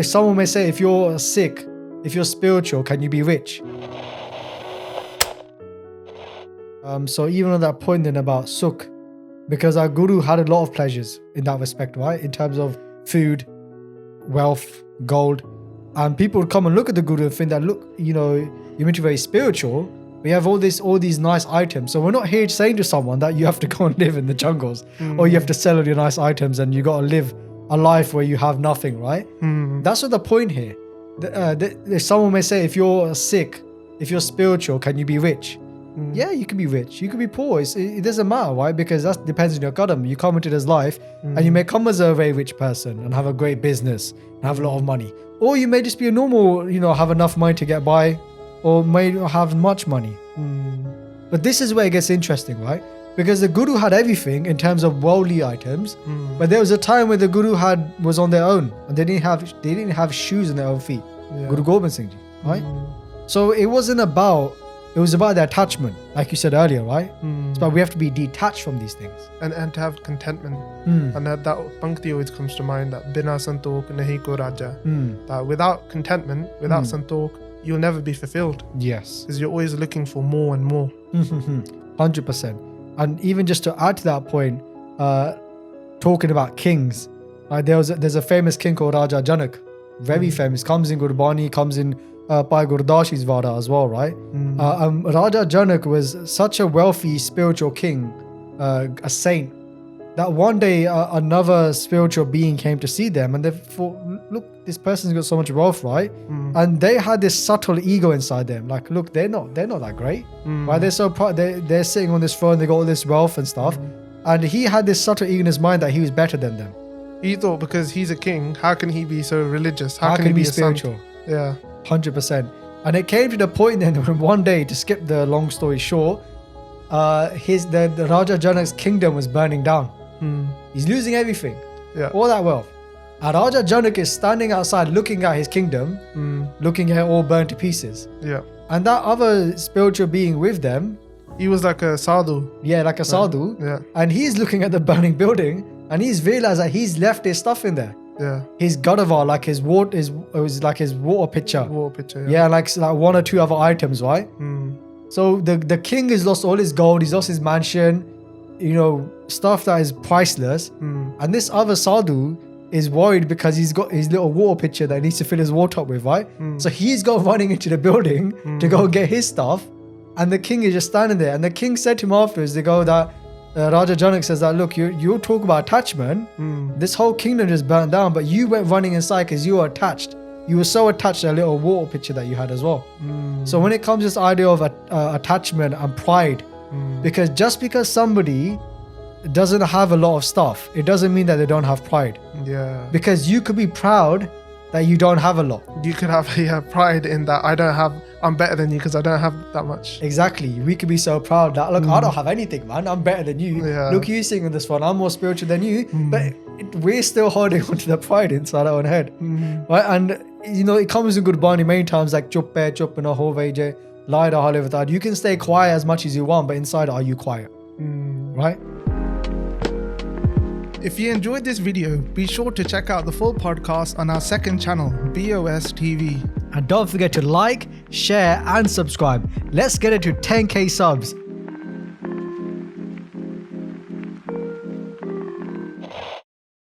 Someone may say, if you're Sikh, if you're spiritual, can you be rich? So even on that point then about Sukh, because our Guru had a lot of pleasures in that respect, right? In terms of food, wealth, gold. And people would come and look at the Guru and think that, look, you're meant to be very spiritual. We have all these nice items. So we're not here saying to someone that you have to go and live in the jungles or you have to sell all your nice items and you got to live a life where you have nothing, right? That's not the point here. Someone may say, if you're Sikh, if you're spiritual, can you be rich? Yeah, you can be rich. You can be poor. It doesn't matter, right? Because that depends on your qadam. You come into this life and you may come as a very rich person and have a great business and have a lot of money. Or you may just be a normal, have enough money to get by, or may not have much money. But this is where it gets interesting, right? Because the Guru had everything in terms of worldly items, but there was a time where the Guru was on their own and they didn't have shoes on their own feet. Yeah. Guru Gobind Singh Ji, right? So it was about the attachment, like you said earlier, right? It's about we have to be detached from these things. And to have contentment. And that pankti always comes to mind, that bina santok nahi ko raja. That without contentment, without santok, you'll never be fulfilled. Yes. Because you're always looking for more and more. 100%. And even just to add to that point, talking about kings, like there's a famous king called Raja Janak, very famous, comes in Gurbani, comes in Bhai Gurdashi's Vada as well, right? Raja Janak was such a wealthy spiritual king, a saint, that one day another spiritual being came to see them and they thought, look, this person's got so much wealth, right? And they had this subtle ego inside them, like, look, they're not that great, right? They're so proud, they're sitting on this throne, they got all this wealth and stuff, and he had this subtle ego in his mind that he was better than them. He thought because he's a king, how can he be so religious? How can he be spiritual? Yeah, 100%. And it came to the point then when one day, to skip the long story short, the Raja Janak's kingdom was burning down. He's losing everything, all that wealth. And Raja Janak is standing outside looking at his kingdom, looking at it all burned to pieces. Yeah. And that other spiritual being with them, he was like a sadhu. Yeah, like a sadhu. Yeah. And he's looking at the burning building and he's realized that he's left his stuff in there. Yeah. His Gadavar, like his water, it was like his water pitcher. Yeah, like one or two other items, right? So the king has lost all his gold, he's lost his mansion, stuff that is priceless. And this other sadhu is worried because he's got his little water pitcher that he needs to fill his water up with, right? So he's gone running into the building to go and get his stuff. And the king is just standing there. And the king said to him afterwards, Raja Janak says that, look, you talk about attachment. This whole kingdom just burnt down, but you went running inside because you were attached. You were so attached to a little water pitcher that you had as well. So when it comes to this idea of attachment and pride, because just because somebody doesn't have a lot of stuff, it doesn't mean that they don't have pride. Yeah. Because you could be proud that you don't have a lot. You could have pride in that I'm better than you because I don't have that much. Exactly. We could be so proud that, look, I don't have anything, man. I'm better than you. Yeah. Look, you sing in this one. I'm more spiritual than you. But we're still holding on to the pride inside our own head. Right? And, it comes in Gurbani many times, like, chup hai, chup na ho veje, la ilaha illallah. You can stay quiet as much as you want, but inside, are you quiet? Right? If you enjoyed this video, be sure to check out the full podcast on our second channel, BOS TV. And don't forget to like, share and subscribe. Let's get it to 10k subs.